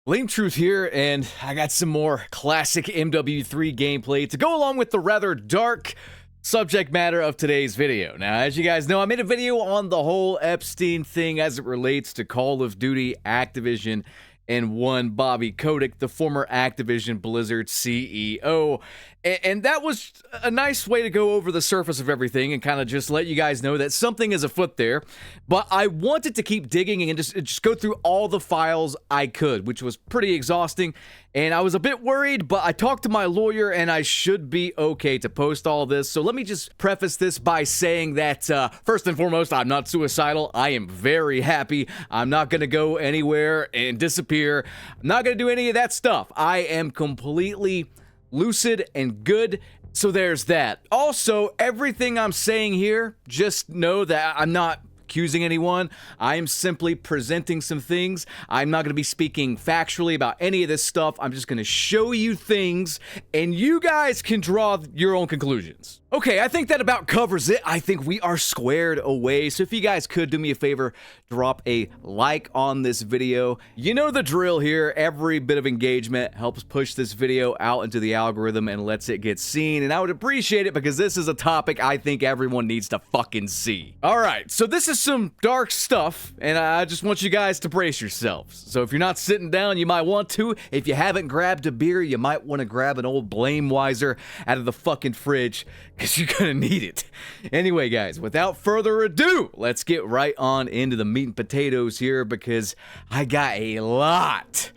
Lame Truth here, and I got some more classic MW3 gameplay to go along with the rather dark subject matter of today's video. Now, as you guys know, I made a video on the whole Epstein thing as it relates to Call of Duty, Activision, and one Bobby Kotick, the former Activision Blizzard CEO. And that was a nice way to go over the surface of everything and kind of just let you guys know that something is afoot there. But I wanted to keep digging and just go through all the files I could, which was pretty exhausting. And I was a bit worried, but I talked to my lawyer and I should be okay to post all this. So let me just preface this by saying that, first and foremost, I'm not suicidal. I am very happy. I'm not going to go anywhere and disappear. I'm not going to do any of that stuff. I am completely lucid and good. So there's that. Also, everything I'm saying here, just know that I'm not accusing anyone. I am simply presenting some things. I'm not going to be speaking factually about any of this stuff. I'm just going to show you things, and you guys can draw your own conclusions. Okay, I think that about covers it. I think we are squared away. So if you guys could do me a favor, drop a like on this video. You know the drill here. Every bit of engagement helps push this video out into the algorithm and lets it get seen. And I would appreciate it because this is a topic I think everyone needs to fucking see. All right, so this is some dark stuff, and I just want you guys to brace yourselves. So if you're not sitting down, you might want to. If you haven't grabbed a beer, you might want to grab an old Blameweiser out of the fucking fridge, because you're gonna need it. Anyway, guys, without further ado, let's get right on into the meat and potatoes here, because I got a lot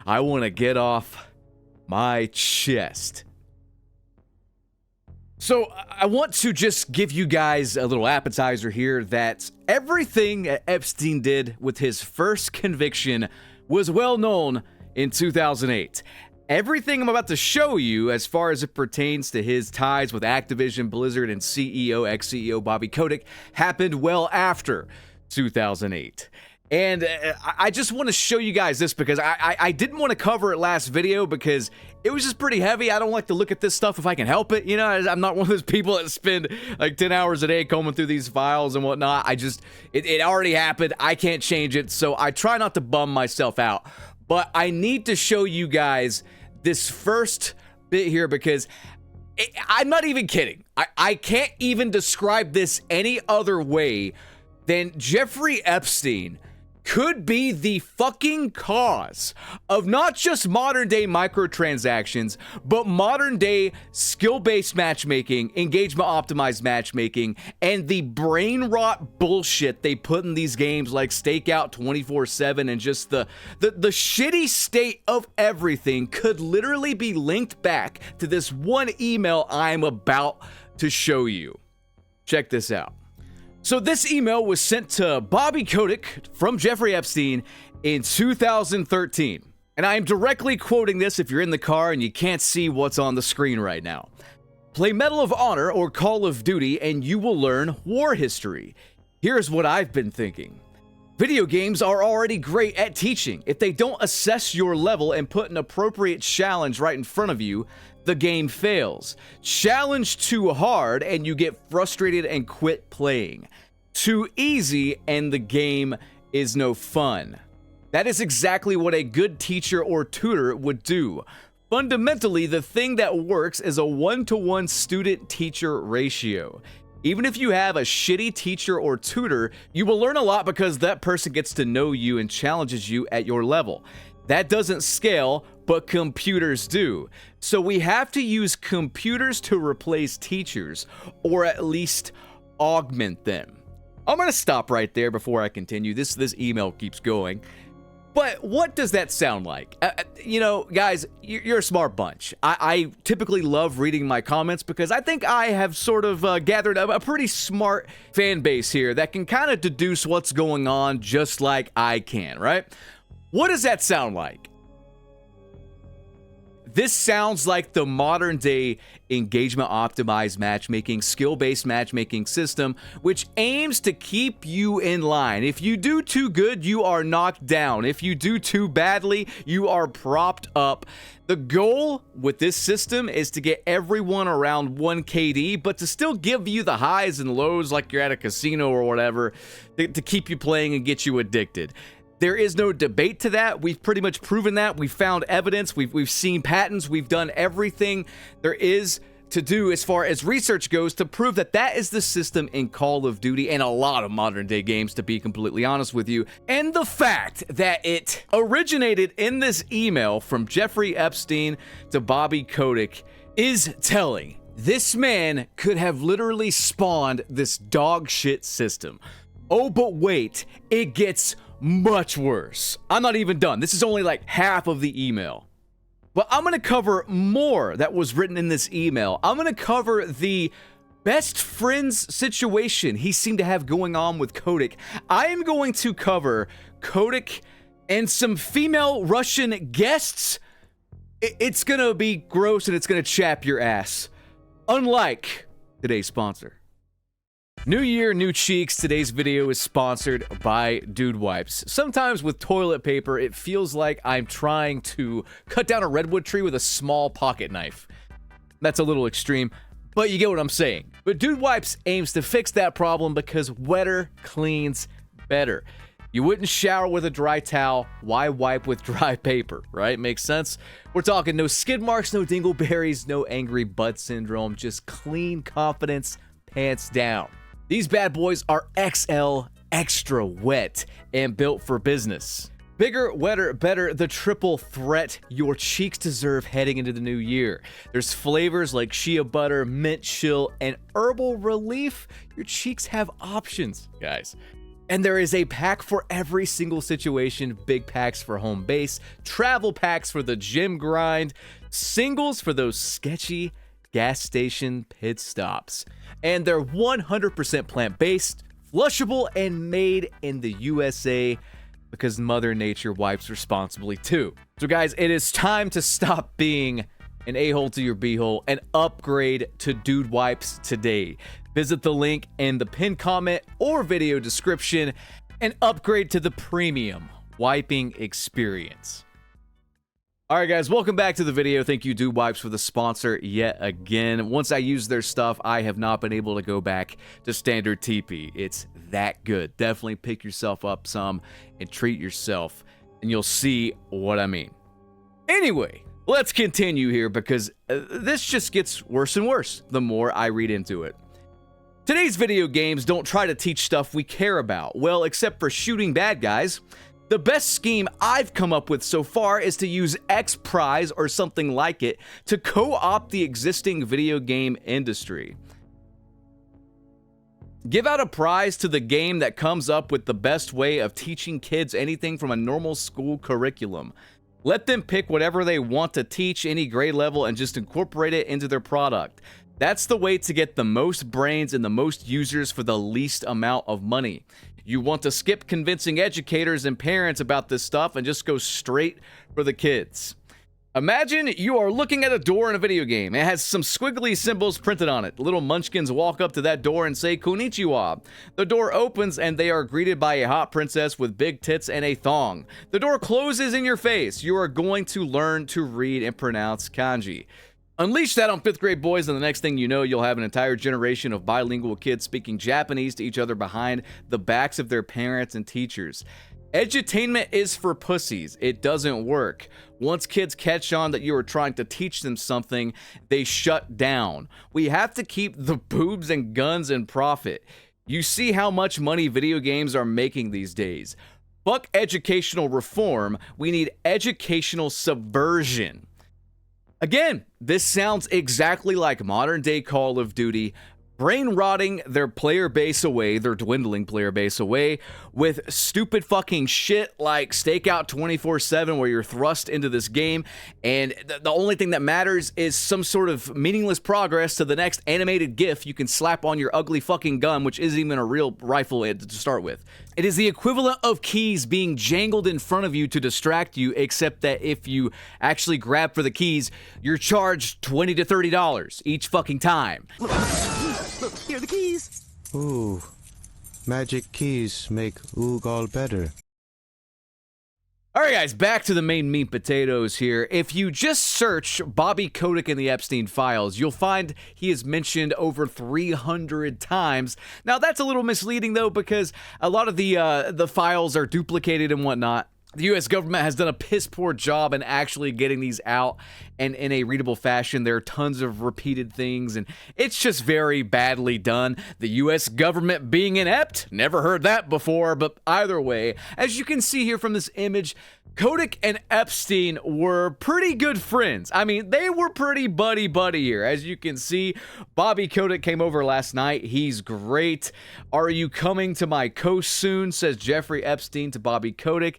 I want to get off my chest. So I want to just give you guys a little appetizer here that everything Epstein did with his first conviction was well known in 2008. Everything I'm about to show you as far as it pertains to his ties with Activision, Blizzard, and ex-CEO Bobby Kotick happened well after 2008. And I just want to show you guys this because I didn't want to cover it last video because it was just pretty heavy. I don't like to look at this stuff if I can help it. You know, I'm not one of those people that spend like 10 hours a day combing through these files and whatnot. It already happened. I can't change it. So I try not to bum myself out. But I need to show you guys this first bit here because I'm not even kidding. I can't even describe this any other way than Jeffrey Epstein could be the fucking cause of not just modern day microtransactions, but modern day skill-based matchmaking, engagement optimized matchmaking, and the brain rot bullshit they put in these games like Stakeout 24/7 and just the shitty state of everything could literally be linked back to this one email I'm about to show you. Check this out. So this email was sent to Bobby Kotick from Jeffrey Epstein in 2013. And I am directly quoting this if you're in the car and you can't see what's on the screen right now. Play Medal of Honor or Call of Duty and you will learn war history. Here's what I've been thinking. Video games are already great at teaching. If they don't assess your level and put an appropriate challenge right in front of you, the game fails. Challenge too hard and you get frustrated and quit playing. Too easy and the game is no fun. That is exactly what a good teacher or tutor would do. Fundamentally, the thing that works is a 1-to-1 student-teacher ratio. Even if you have a shitty teacher or tutor, you will learn a lot because that person gets to know you and challenges you at your level. That doesn't scale, but computers do. So we have to use computers to replace teachers, or at least augment them. I'm going to stop right there before I continue. This email keeps going. But what does that sound like? You know, guys, you're a smart bunch. I typically love reading my comments because I think I have sort of gathered a pretty smart fan base here that can kind of deduce what's going on just like I can, right? What does that sound like? This sounds like the modern day engagement optimized matchmaking, skill-based matchmaking system, which aims to keep you in line. If you do too good, you are knocked down. If you do too badly, you are propped up. The goal with this system is to get everyone around 1 KD, but to still give you the highs and lows like you're at a casino or whatever, to keep you playing and get you addicted. There is no debate to that. We've pretty much proven that. We've found evidence. We've seen patents. We've done everything there is to do as far as research goes to prove that that is the system in Call of Duty and a lot of modern day games, to be completely honest with you. And the fact that it originated in this email from Jeffrey Epstein to Bobby Kotick is telling. This man could have literally spawned this dog shit system. Oh, but wait, it gets much worse. I'm not even done. This is only like half of the email. But I'm going to cover more that was written in this email. I'm going to cover the best friends situation he seemed to have going on with Kotick. I am going to cover Kotick and some female Russian guests. It's going to be gross and it's going to chap your ass. Unlike today's sponsor. New year, new cheeks. Today's video is sponsored by Dude Wipes. Sometimes with toilet paper, it feels like I'm trying to cut down a redwood tree with a small pocket knife. That's a little extreme, but you get what I'm saying. But Dude Wipes aims to fix that problem because wetter cleans better. You wouldn't shower with a dry towel. Why wipe with dry paper, right? Makes sense? We're talking no skid marks, no dingleberries, no angry butt syndrome, just clean confidence, pants down. These bad boys are XL extra wet and built for business. Bigger, wetter, better, the triple threat your cheeks deserve heading into the new year. There's flavors like shea butter, mint chill, and herbal relief. Your cheeks have options, guys. And there is a pack for every single situation. Big packs for home base, travel packs for the gym grind, singles for those sketchy gas station pit stops. And they're 100% plant-based, flushable, and made in the USA because Mother Nature wipes responsibly too. So guys, it is time to stop being an a-hole to your b-hole and upgrade to Dude Wipes today. Visit the link in the pinned comment or video description and upgrade to the premium wiping experience. Alright guys, welcome back to the video. Thank you Dude Wipes for the sponsor yet again. Once I use their stuff, I have not been able to go back to standard TP. It's that good. Definitely pick yourself up some and treat yourself, and you'll see what I mean. Anyway, let's continue here because this just gets worse and worse the more I read into it. Today's video games don't try to teach stuff we care about. Well, except for shooting bad guys. The best scheme I've come up with so far is to use X Prize or something like it to co-opt the existing video game industry. Give out a prize to the game that comes up with the best way of teaching kids anything from a normal school curriculum. Let them pick whatever they want to teach, any grade level, and just incorporate it into their product. That's the way to get the most brains and the most users for the least amount of money. You want to skip convincing educators and parents about this stuff and just go straight for the kids. Imagine you are looking at a door in a video game. It has some squiggly symbols printed on it. Little munchkins walk up to that door and say konnichiwa. The door opens and they are greeted by a hot princess with big tits and a thong. The door closes in your face. You are going to learn to read and pronounce kanji. Unleash that on 5th grade boys, and the next thing you know, you'll have an entire generation of bilingual kids speaking Japanese to each other behind the backs of their parents and teachers. Edutainment is for pussies. It doesn't work. Once kids catch on that you are trying to teach them something, they shut down. We have to keep the boobs and guns and profit. You see how much money video games are making these days. Fuck educational reform. We need educational subversion. Again, this sounds exactly like modern day Call of Duty, brain rotting their player base away, their dwindling player base away, with stupid fucking shit like Stakeout 24/7 where you're thrust into this game and the only thing that matters is some sort of meaningless progress to the next animated GIF you can slap on your ugly fucking gun, which isn't even a real rifle to start with. It is the equivalent of keys being jangled in front of you to distract you, except that if you actually grab for the keys, you're charged $20 to $30 each fucking time. Look, here are the keys. Ooh, magic keys make Oog all better. All right, guys, back to the main meat potatoes here. If you just search Bobby Kotick in the Epstein files, you'll find he is mentioned over 300 times. Now, that's a little misleading, though, because a lot of the files are duplicated and whatnot. The U.S. government has done a piss-poor job in actually getting these out and in a readable fashion. There are tons of repeated things, and it's just very badly done. The U.S. government being inept, never heard that before, but either way, as you can see here from this image, Kotick and Epstein were pretty good friends. I mean, they were pretty buddy-buddy here. As you can see, Bobby Kotick came over last night. He's great. Are you coming to my coast soon? Says Jeffrey Epstein to Bobby Kotick.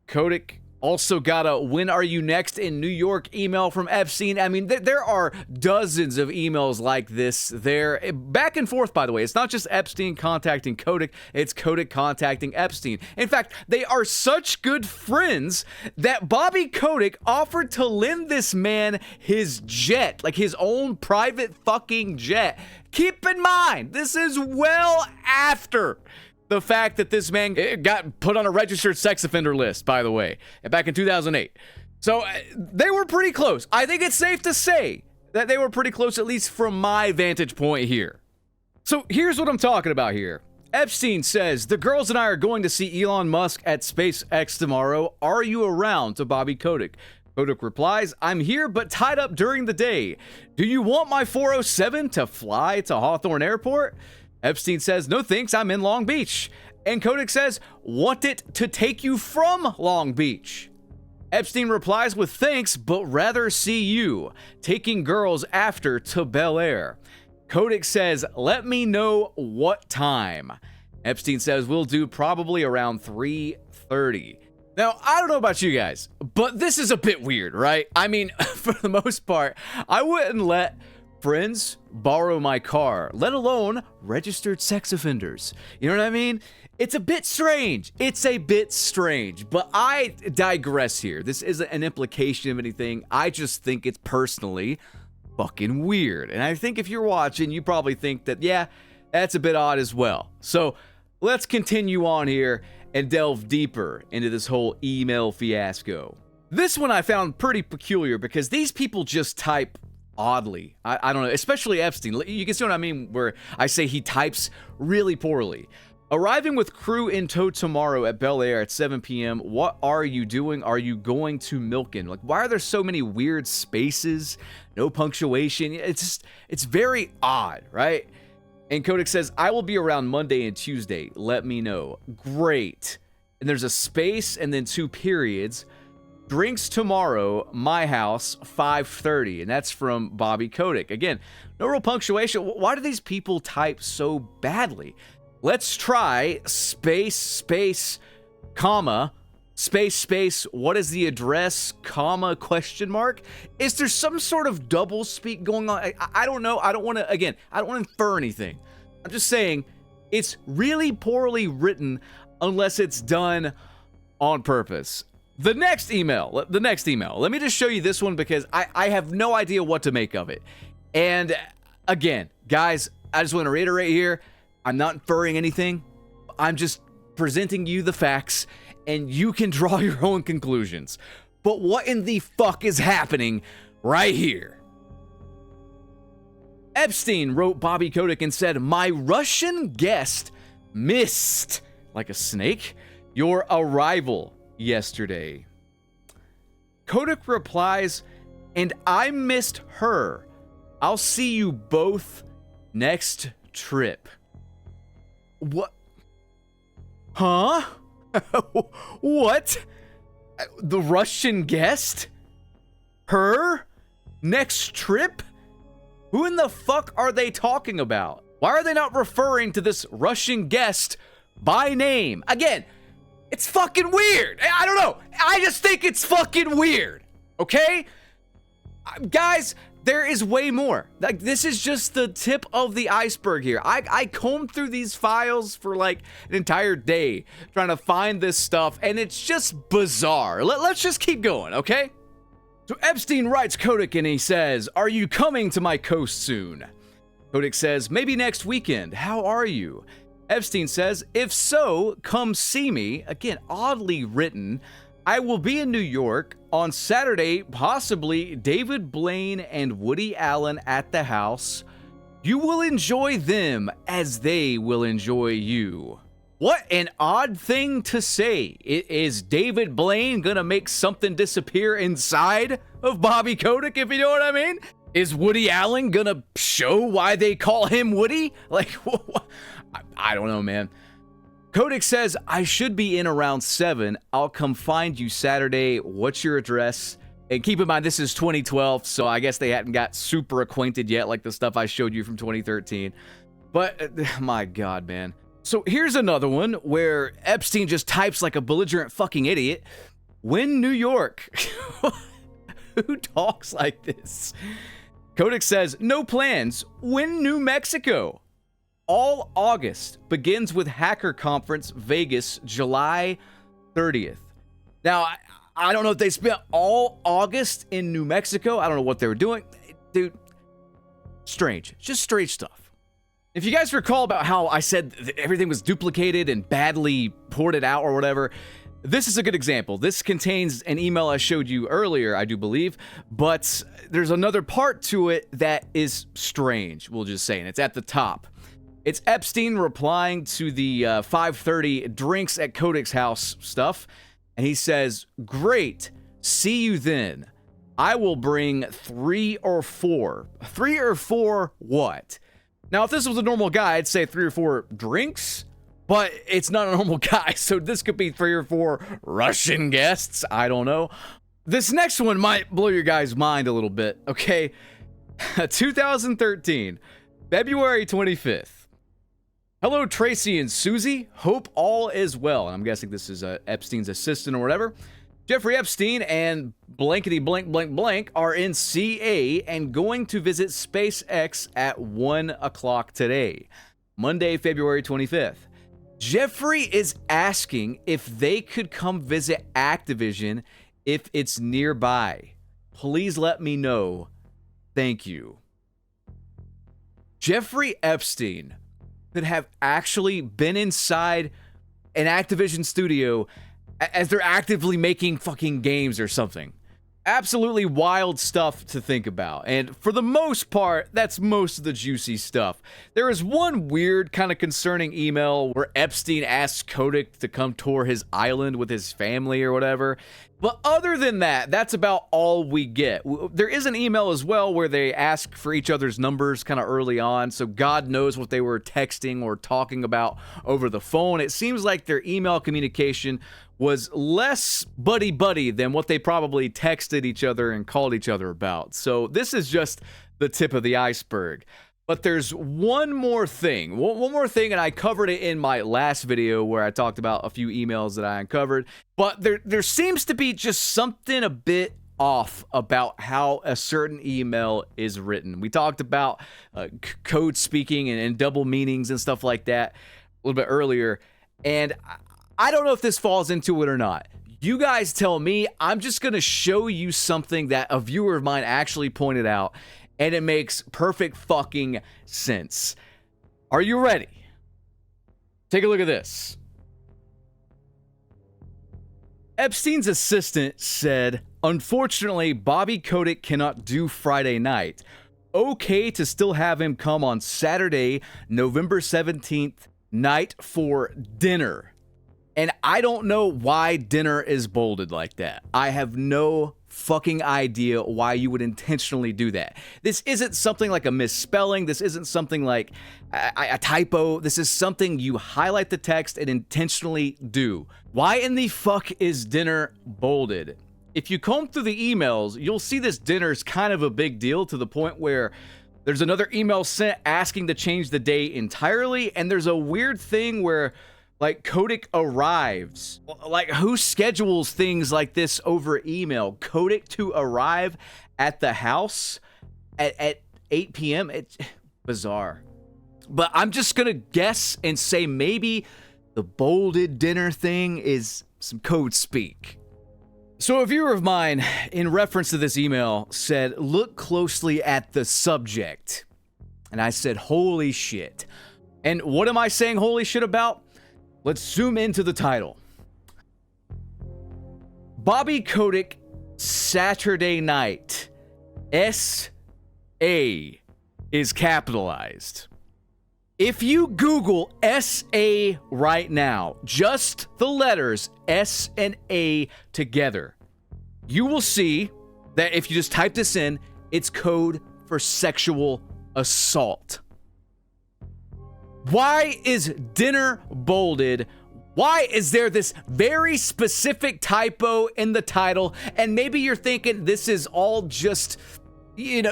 Kotick also got a "when are you next in New York" email from Epstein. I mean, there are dozens of emails like this. They're back and forth, by the way. It's not just Epstein contacting Kotick, it's Kotick contacting Epstein. In fact, they are such good friends that Bobby Kotick offered to lend this man his jet, like his own private fucking jet. Keep in mind, this is well after the fact that this man got put on a registered sex offender list, by the way, back in 2008. So they were pretty close. I think it's safe to say that they were pretty close, at least from my vantage point here. So here's what I'm talking about here. Epstein says, the girls and I are going to see Elon Musk at SpaceX tomorrow. Are you around? To Bobby Kotick. Kotick replies, I'm here but tied up during the day. Do you want my 407 to fly to Hawthorne Airport? Epstein says, no thanks, I'm in Long Beach. And Kotick says, want it to take you from Long Beach? Epstein replies with thanks, but rather see you, taking girls after to Bel Air. Kotick says, let me know what time. Epstein says, we'll do probably around 3:30. Now, I don't know about you guys, but this is a bit weird, right? I mean, for the most part, I wouldn't let friends borrow my car, let alone registered sex offenders. You know what I mean? It's a bit strange. It's a bit strange, but I digress here. This isn't an implication of anything. I just think it's personally fucking weird. And I think if you're watching, you probably think that, yeah, that's a bit odd as well. So let's continue on here and delve deeper into this whole email fiasco. This one I found pretty peculiar because these people just type oddly. I don't know, especially Epstein. You can see what I mean where I say he types really poorly. Arriving with crew in tow tomorrow at Bel Air at 7 p.m. What are you doing? Are you going to Milken? Like, why are there so many weird spaces? No punctuation. It's very odd, right? And Kotick says, I will be around Monday and Tuesday. Let me know. Great. And there's a space and then 2 periods. Drinks tomorrow, my house, 5:30. And that's from Bobby Kotick. Again, no real punctuation. Why do these people type so badly? Let's try space, comma, space, what is the address, comma, question mark? Is there some sort of double speak going on? I don't know. I don't want to infer anything. I'm just saying it's really poorly written unless it's done on purpose. The next email. Let me just show you this one because I have no idea what to make of it. And again, guys, I just want to reiterate here, I'm not inferring anything. I'm just presenting you the facts and you can draw your own conclusions. But what in the fuck is happening right here? Epstein wrote Bobby Kotick and said, my Russian guest missed, like a snake, your arrival yesterday. Kotick replies, and I missed her. I'll see you both next trip. What? Huh? What? The Russian guest? Her? Next trip? Who in the fuck are they talking about? Why are they not referring to this Russian guest by name? Again, it's fucking weird. I don't know. I just think it's fucking weird. Okay? Guys, there is way more. Like, this is just the tip of the iceberg here. I combed through these files for like an entire day trying to find this stuff, and it's just bizarre. Let's just keep going, okay? So Epstein writes Kotick and he says, are you coming to my coast soon? Kotick says, maybe next weekend. How are you? Epstein says, if so, come see me. Again, oddly written. I will be in New York on Saturday, possibly David Blaine and Woody Allen at the house. You will enjoy them as they will enjoy you. What an odd thing to say. Is David Blaine gonna make something disappear inside of Bobby Kotick, if you know what I mean? Is Woody Allen gonna show why they call him Woody? Like, I don't know, man. Kotick says, I should be in around 7. I'll come find you Saturday. What's your address? And keep in mind, this is 2012, so I guess they hadn't got super acquainted yet, like the stuff I showed you from 2013. But, my God, man. So here's another one where Epstein just types like a belligerent fucking idiot. When New York. Who talks like this? Kotick says, no plans. When New Mexico. All August begins with Hacker Conference Vegas, July 30th. Now, I don't know if they spent all August in New Mexico. I don't know what they were doing. Dude, strange. Just strange stuff. If you guys recall about how I said everything was duplicated and badly ported out or whatever, this is a good example. This contains an email I showed you earlier, I do believe, but there's another part to it that is strange, we'll just say, and it's at the top. It's Epstein replying to the 5:30 drinks at Kotick's house stuff, and he says, great, see you then. I will bring 3 or 4. 3 or 4 what? Now, if this was a normal guy, I'd say 3 or 4 drinks, but it's not a normal guy, so this could be 3 or 4 Russian guests. I don't know. This next one might blow your guys' mind a little bit, okay? 2013, February 25th. Hello, Tracy and Susie. Hope all is well. And I'm guessing this is Epstein's assistant or whatever. Jeffrey Epstein and blankety blank blank blank are in CA and going to visit SpaceX at 1 o'clock today, Monday, February 25th. Jeffrey is asking if they could come visit Activision if it's nearby. Please let me know. Thank you. Jeffrey Epstein could have actually been inside an Activision studio as they're actively making fucking games or something. Absolutely wild stuff to think about. And for the most part, that's most of the juicy stuff. There is one weird kind of concerning email where Epstein asks Kotick to come tour his island with his family or whatever. But other than that, that's about all we get. There is an email as well where they ask for each other's numbers kind of early on, so God knows what they were texting or talking about over the phone. It seems like their email communication was less buddy-buddy than what they probably texted each other and called each other about. So this is just the tip of the iceberg. But there's one more thing, and I covered it in my last video where I talked about a few emails that I uncovered. But there seems to be just something a bit off about how a certain email is written. We talked about code speaking and double meanings and stuff like that a little bit earlier, and I don't know if this falls into it or not. You guys tell me. I'm just going to show you something that a viewer of mine actually pointed out, and it makes perfect fucking sense. Are you ready? Take a look at this. Epstein's assistant said, unfortunately, Bobby Kotick cannot do Friday night. Okay to still have him come on Saturday, November 17th, night for dinner. And I don't know why dinner is bolded like that. I have no fucking idea why you would intentionally do that. This isn't something like a misspelling. This isn't something like a typo. This is something you highlight the text and intentionally do. Why in the fuck is dinner bolded? If you comb through the emails, you'll see this dinner's kind of a big deal to the point where there's another email sent asking to change the day entirely, and there's a weird thing where like Kotick arrives. Like, who schedules things like this over email? Kotick to arrive at the house at 8 p.m.? It's bizarre. But I'm just gonna guess and say maybe the bolded dinner thing is some code speak. So a viewer of mine, in reference to this email, said, look closely at the subject. And I said, holy shit. And what am I saying holy shit about? Let's zoom into the title. Bobby Kotick Saturday Night. S-A is capitalized. If you Google S-A right now, just the letters S and A together, you will see that if you just type this in, it's code for sexual assault. Why is dinner bolded? Why is there this very specific typo in the title? And maybe you're thinking this is all just,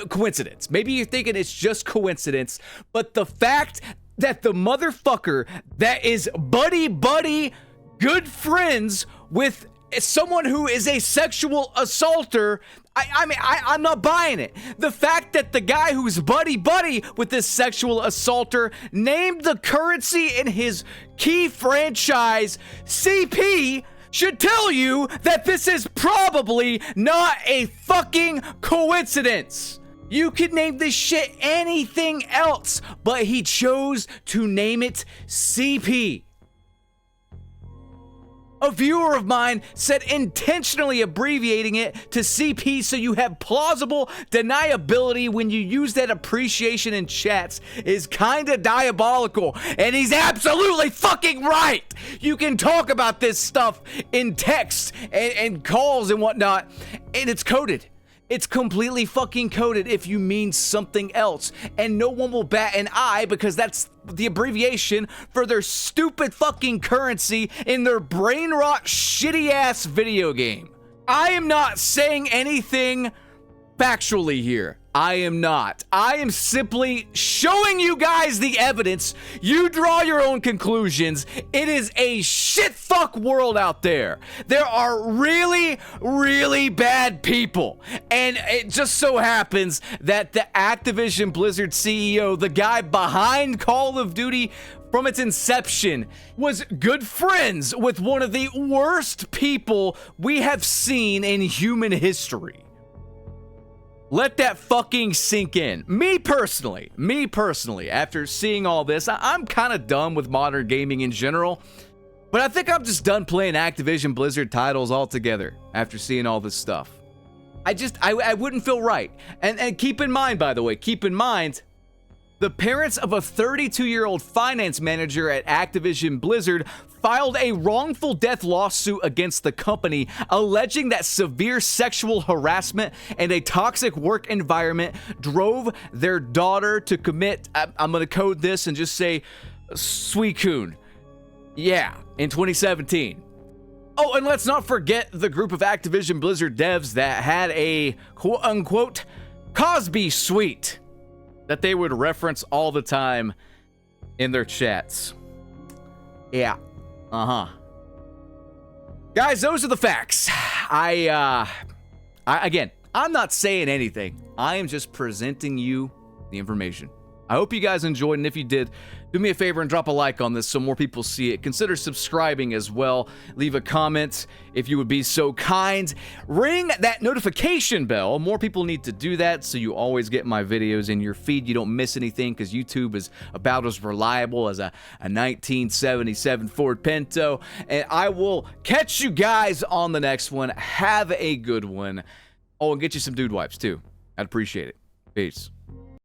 coincidence. Maybe you're thinking it's just coincidence. But the fact that the motherfucker that is buddy, good friends with someone who is a sexual assaulter, I'm not buying it. The fact that the guy who's buddy with this sexual assaulter named the currency in his key franchise CP should tell you that this is probably not a fucking coincidence. You could name this shit anything else, but he chose to name it CP. A viewer of mine said intentionally abbreviating it to CP so you have plausible deniability when you use that appreciation in chats is kinda diabolical, and he's absolutely fucking right. You can talk about this stuff in text and calls and whatnot, and it's coded. It's completely fucking coded if you mean something else, and no one will bat an eye because that's the abbreviation for their stupid fucking currency in their brain rot shitty ass video game. I am not saying anything factually here. I am not. I am simply showing you guys the evidence. You draw your own conclusions. It is a shitfuck world out there. There are really, really bad people. And it just so happens that the Activision Blizzard CEO, the guy behind Call of Duty from its inception, was good friends with one of the worst people we have seen in human history. Let that fucking sink in. Me personally, after seeing all this, I'm kind of done with modern gaming in general. But I think I'm just done playing Activision Blizzard titles altogether after seeing all this stuff. I wouldn't feel right. And keep in mind, by the way, the parents of a 32-year-old finance manager at Activision Blizzard filed a wrongful death lawsuit against the company, alleging that severe sexual harassment and a toxic work environment drove their daughter to commit, I'm going to code this and just say, Suicune. Yeah, in 2017. Oh, and let's not forget the group of Activision Blizzard devs that had a quote-unquote Cosby suite that they would reference all the time in their chats. Yeah. Guys, those are the facts. Again, I'm not saying anything. I am just presenting you the information. I hope you guys enjoyed, and if you did, do me a favor and drop a like on this so more people see it. Consider subscribing as well. Leave a comment if you would be so kind. Ring that notification bell. More people need to do that so you always get my videos in your feed. You don't miss anything because YouTube is about as reliable as a 1977 Ford Pinto. And I will catch you guys on the next one. Have a good one. Oh, and get you some dude wipes too. I'd appreciate it. Peace.